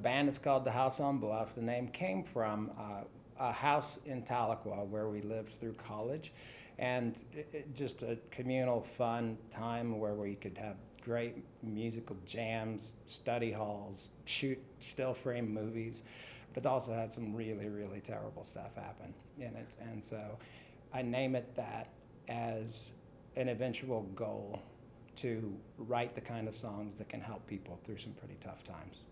band is called the House on Bluff. The name came from a house in Tahlequah where we lived through college, and just a communal, fun time where we could have great musical jams, study halls, shoot still frame movies, but also had some really, really terrible stuff happen in it. And so I name it that as an eventual goal to write the kind of songs that can help people through some pretty tough times.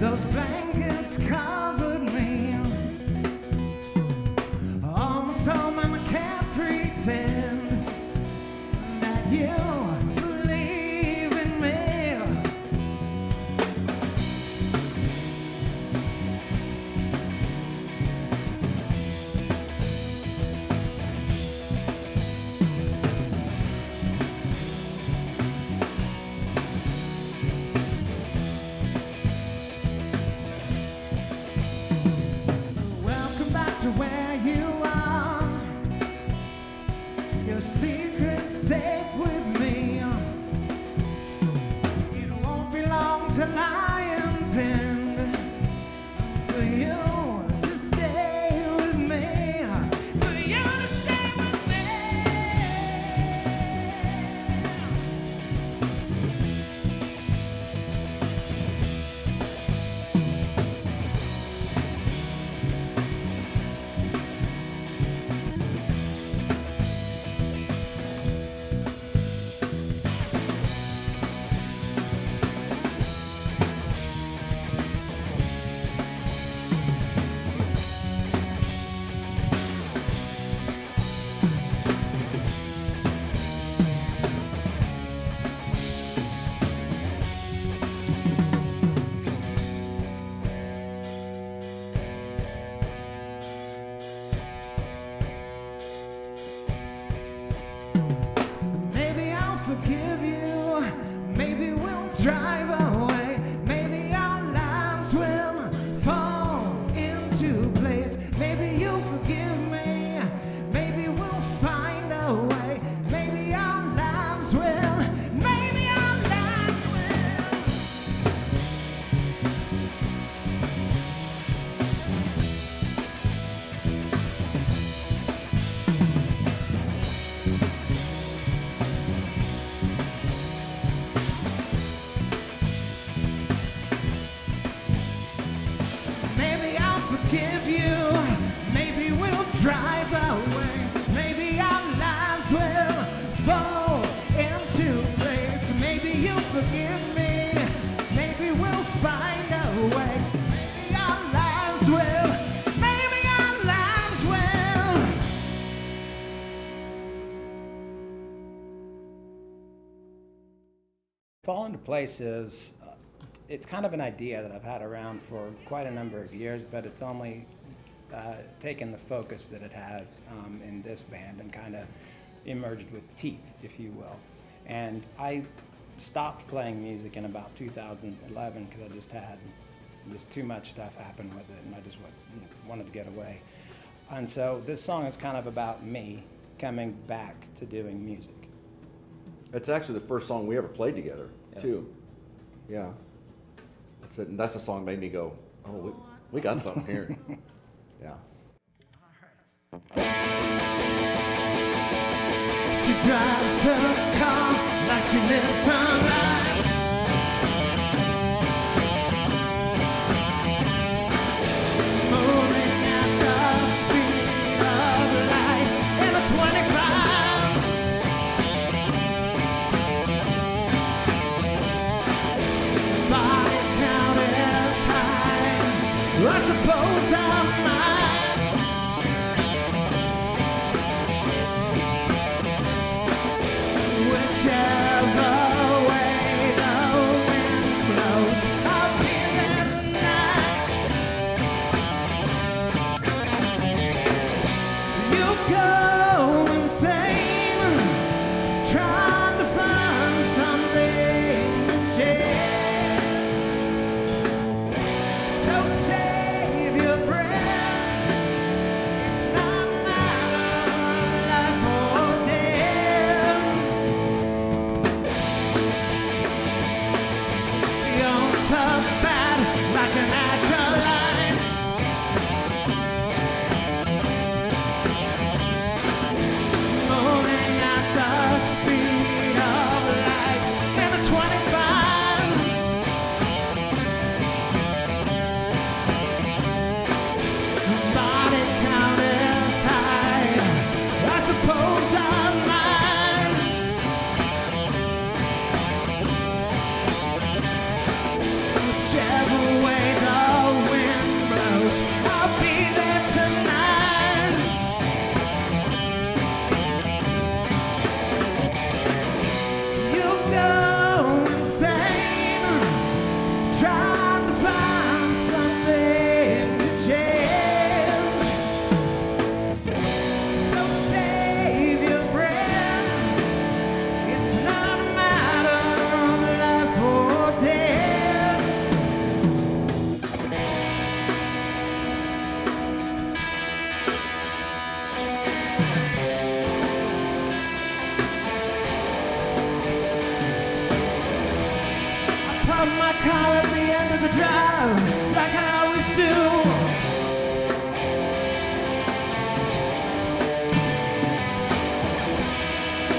Those blankets covered me. Almost home and I can't pretend that you believe in me. To where you are, your secret's safe with me. It won't be long till I intend for you to stay with me, for you to stay with me. Forgive you, maybe we'll drive away, maybe our lives will fall into place, maybe you'll forgive me, maybe we'll find a way, maybe our lives will, maybe our lives will. Forgive you, maybe we'll drive away, maybe our lives will fall into place, maybe you'll forgive me, maybe we'll find a way, maybe our lives will, maybe our lives will. Fall Into Place is it's kind of an idea that I've had around for quite a number of years, but it's only taken the focus that it has in this band and kind of emerged with teeth, if you will. And I stopped playing music in about 2011 because I just had too much stuff happen with it, and I just wanted to get away. And so this song is kind of about me coming back to doing music. It's actually the first song we ever played together, too. Yeah. That's the song that made me go, oh, we got something here. Yeah. She drives her car like she lives her life. Moving at the speed of light in a 25. Body count I suppose I might. Whichever way the wind blows, I'll be there tonight. You go insane, trying to find something to change. So save your breath. It's not a matter of life or death. See, on tough bad like an acolyte. Moving at the speed of light in a 25. Body count is high. I suppose I might. Whichever way the wind blows, I'll be there tonight. You go insane, trying to find something to change. So save your breath. It's not a matter of life or death. I park my car at the end of the drive, like I always do.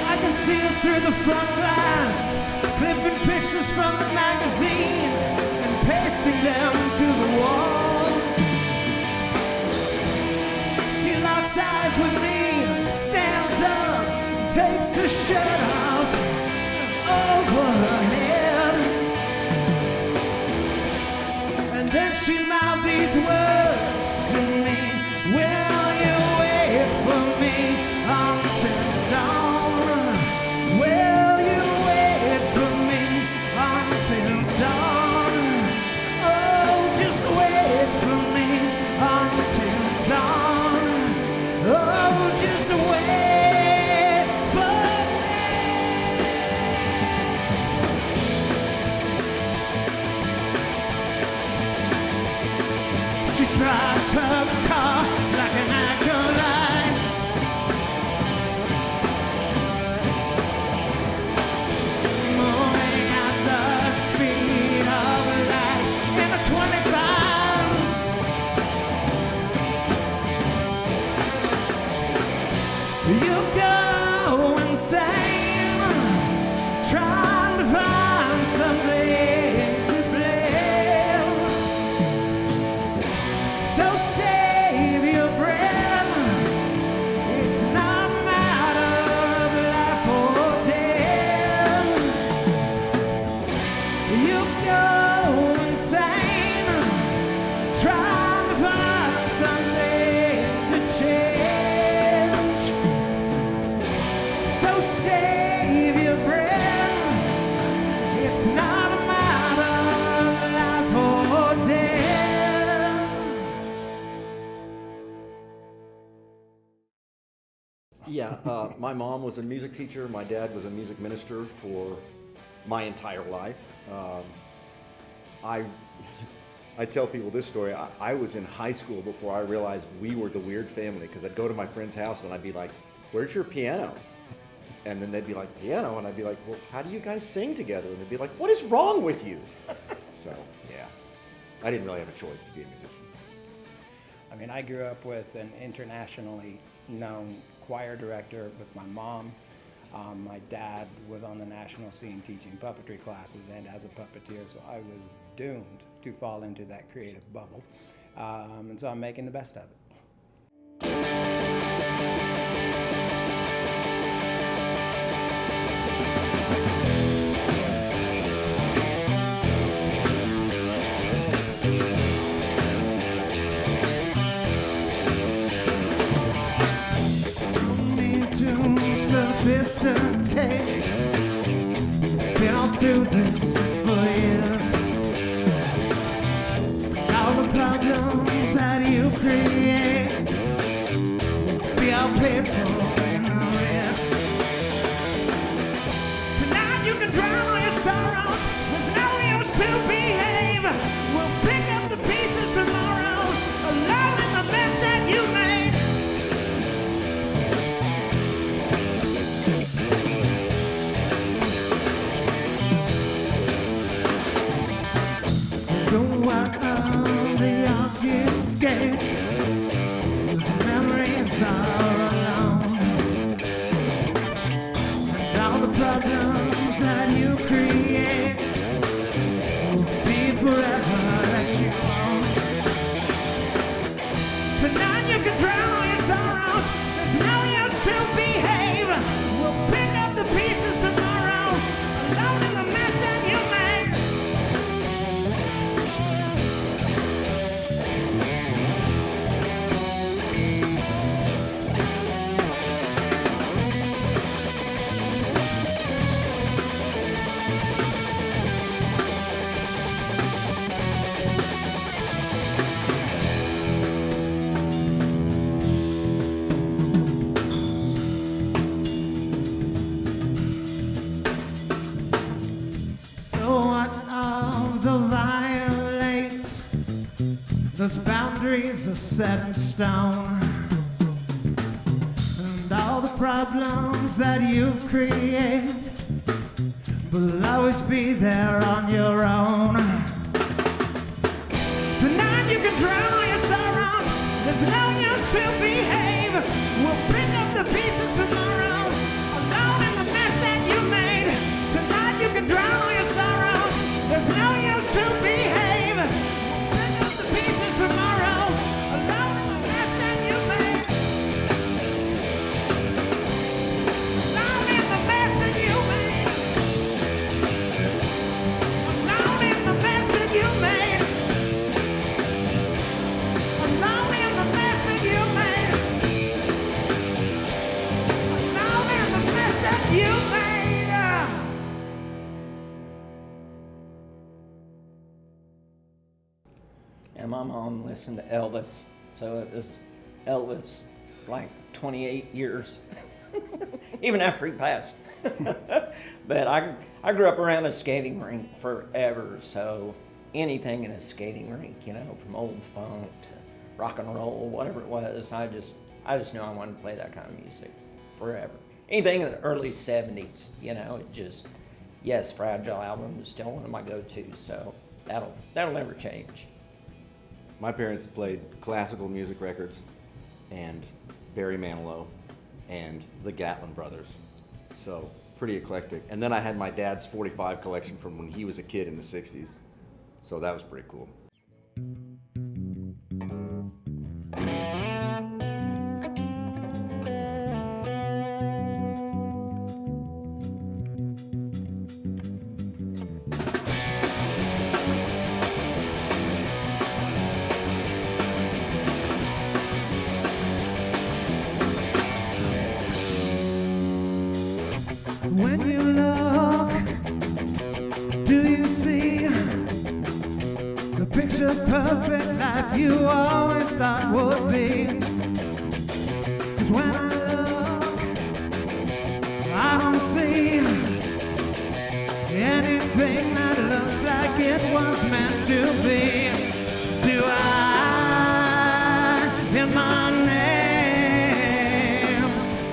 I can see it through the front glass, clipping pictures from the magazine and pasting them to the wall. She locks eyes with me, stands up, takes her shirt off over her head, and then she mouthed these words to me: will you wait for me until dawn? Will you wait for me until dawn? Oh, just wait for me until dawn. Oh, just wait for me. She drives her car like an acolyte. Moving at the speed of light in a 25. You go insane, trying to find something to blame. So save your breath. It's not a matter of life or death. You go insane, trying to find something to change. So save your breath. It's not a matter of life or death. Yeah, my mom was a music teacher. My dad was a music minister for my entire life. I tell people this story. I was in high school before I realized we were the weird family, because I'd go to my friend's house and I'd be like, "Where's your piano?" And then they'd be like, "Piano?" And I'd be like, "Well, how do you guys sing together?" And they'd be like, "What is wrong with you?" So, yeah, I didn't really have a choice to be a musician. I mean, I grew up with an internationally known choir director with my mom. My dad was on the national scene teaching puppetry classes and as a puppeteer, so I was doomed to fall into that creative bubble. And so I'm making the best of it. yesterday. Been all through this for years. All the problems that you create be all paid for in the rest. Tonight you can drown all your sorrows. There's no use to behave. We'll pick up the pieces tomorrow, alone in the mess that you made. Don't want the obfuscate. The memories are alone. And all the problems that you create will be forever that you own. Tonight you can drown all your sorrows. There's no use to behave. We'll pick up the pieces tomorrow, alone in the mess that you made. So what of the violate? Those boundaries are set in stone. And all the problems that you've created will always be there on your own. Tonight you can drown all your sorrows. There's no use to behave. We'll pick up the pieces tomorrow, alone in the mess that you made. Tonight you can drown all your sorrows. There's no use to behave. We'll pick up the pieces tomorrow, alone in the mess that you made. Alone in the mess that you made. Alone in the mess that you made. Alone in the mess that you made. Alone in the mess that you made. And my mom listened to Elvis, so it was Elvis like 28 years, even after he passed. But I grew up around a skating rink forever, so anything in a skating rink, you know, from old funk to rock and roll, whatever it was, I just knew I wanted to play that kind of music forever. Anything in the early 70s, you know, it just, yes, Fragile album is still one of my go-tos, so that'll never change. My parents played classical music records and Barry Manilow and the Gatlin Brothers. So pretty eclectic. And then I had my dad's 45 collection from when he was a kid in the 60s. So that was pretty cool. When you look, do you see the picture perfect life you always thought would be? 'Cause when I look, I don't see anything that looks like it was meant to be. Do I hear my name?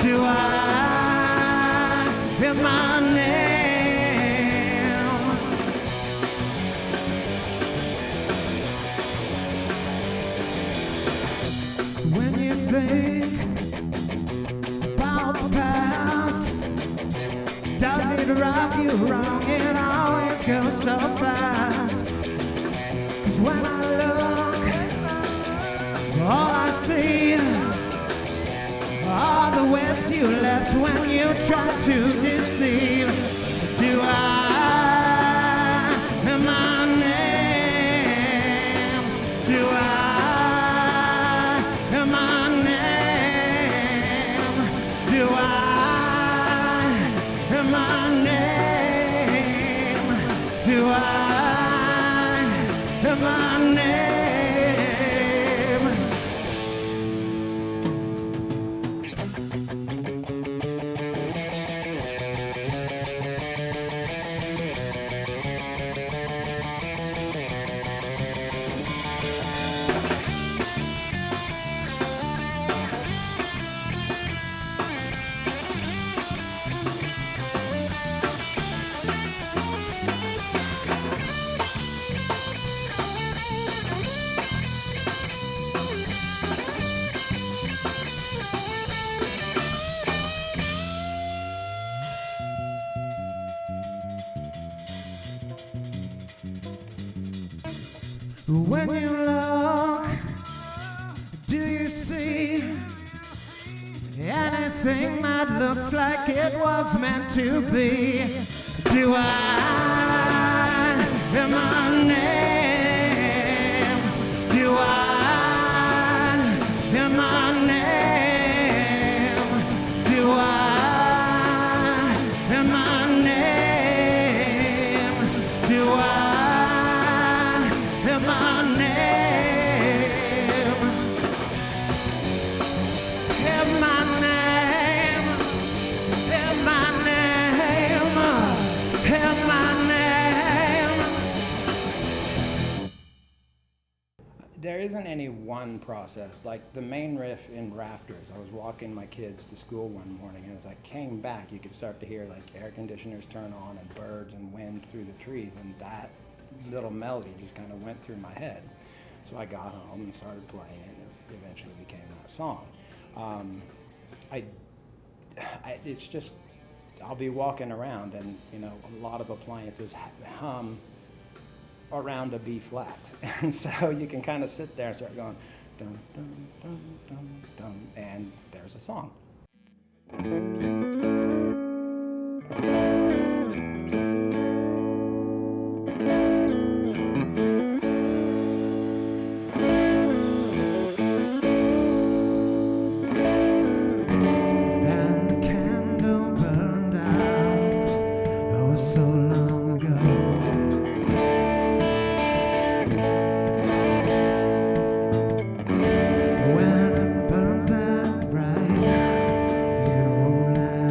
Do I hear my name? When you think about the past, does it rub you wrong? It always goes so fast. 'Cause when I look, all I see are the webs you left when you tried to deceive. Do I hear my name? Do I hear my name? Do I When you look, do you see anything that looks like it was meant to be? Do I hear my name? Do I hear my name? Do I hear my name? Do I hear my name? Hear my name? Hear my name? Hear my name? There isn't any one process. Like the main riff in Rafters, I was walking my kids to school one morning, and as I came back, you could start to hear like air conditioners turn on and birds and wind through the trees, and that little melody just kind of went through my head. So I got home and started playing it, and it eventually became that song. It's just, I'll be walking around, and you know, a lot of appliances hum around a B flat, and so you can kind of sit there and start going dum dum dum dum dum, and there's a song. And the candle burned out, oh, so long ago. When it burns that bright, it won't last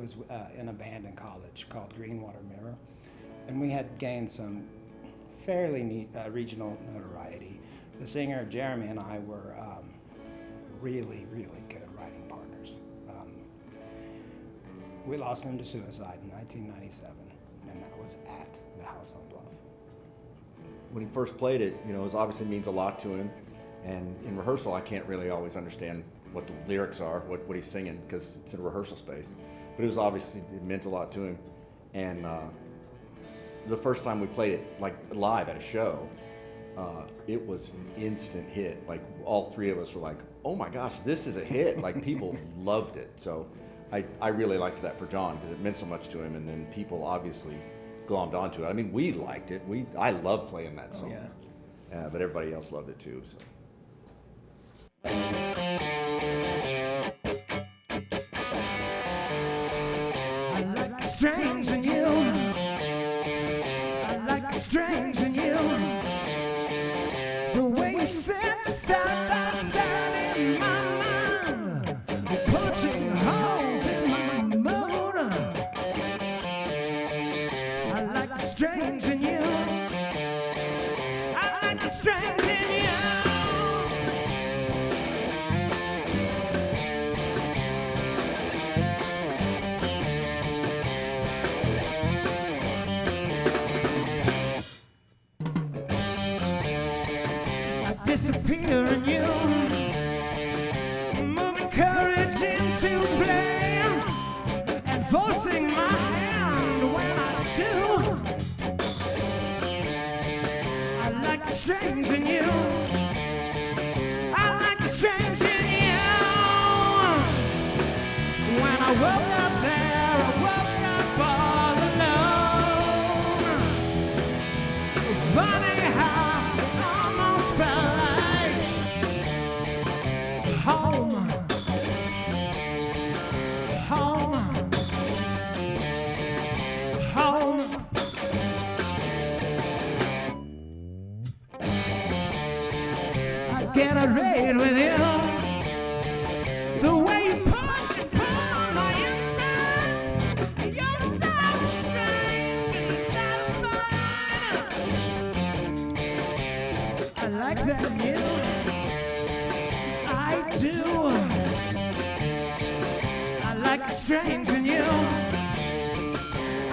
was in a band in college called Greenwater Mirror, and we had gained some fairly neat regional notoriety. The singer Jeremy and I were really, really good writing partners. We lost him to suicide in 1997, and that was at the house on Bluff. When he first played it, you know, it obviously means a lot to him. And in rehearsal, I can't really always understand what the lyrics are, what he's singing, because it's in a rehearsal space. But it meant a lot to him. And the first time we played it, like live at a show, it was an instant hit. Like all three of us were like, "Oh my gosh, this is a hit!" Like people loved it. So I really liked that for John because it meant so much to him. And then people obviously glommed onto it. I mean, we liked it. I loved playing that song. Yeah. But everybody else loved it too. So. I like the strange in you. I like the strange in you. The way you sit side by side in my mind, punching holes in my mood. I like the strange in you. I like the strange in you. Disappear in you, moving courage into play, and forcing my hand when I do. I like the strange in you. I like the strange in you. When I woke up there, I woke up all alone. Funny how it almost felt home, home, home. I get a raid with you. The way you push and pull on my insides. You're so strange and satisfied. I like that in you. I do. I like the strange in you.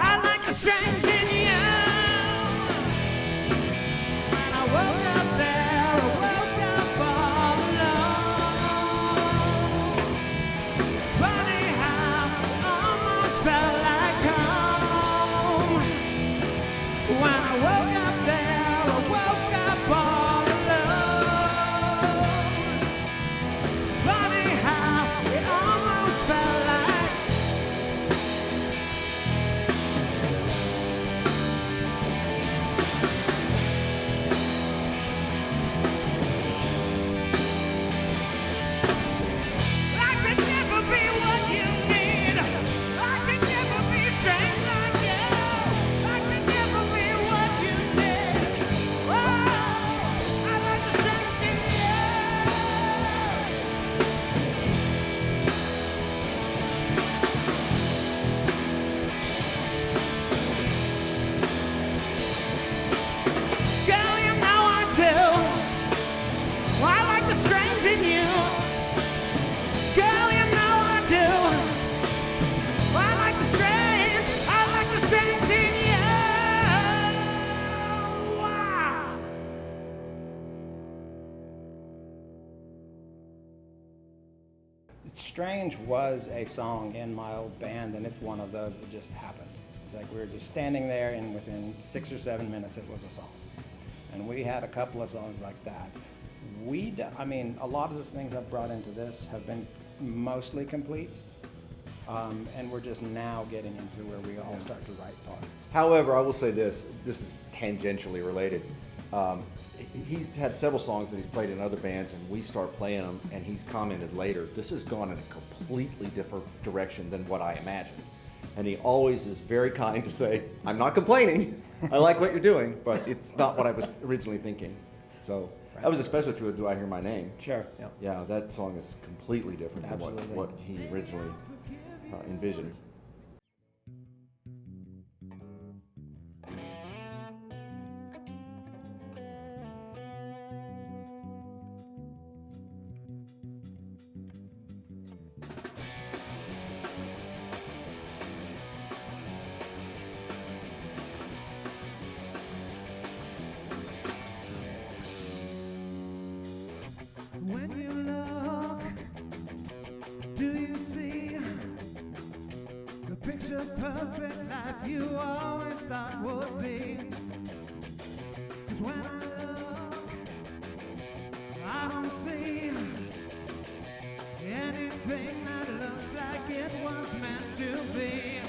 I like the strange in you. When I woke up there, I woke up all alone. Funny how it almost felt like home. When I woke up there, I woke up all alone. Funny how it almost felt like. I could never be what you need. I could never be strange like you. I could never be what you need. Oh, I like the strange in you. Girl, you know I do. I like the strange in you. Girl, you know I do. I like the strange in you. Wow. Strange was a song in my old band, and it's one of those that just happened. It's like we were just standing there, and within 6 or 7 minutes, it was a song. And we had a couple of songs like that. I mean, a lot of the things I've brought into this have been mostly complete, and we're just now getting into where we all start to write parts. However, I will say this is tangentially related. He's had several songs that he's played in other bands, and we start playing them, and he's commented later, this has gone in a completely different direction than what I imagined. And he always is very kind to say, I'm not complaining, I like what you're doing, but it's not what I was originally thinking. So that was especially true with Do I Hear My Name? Sure. Yeah, that song is completely different than Absolutely. what he originally envisioned. perfect life you always thought would be. 'Cause when I look, I don't see anything that looks like it was meant to be.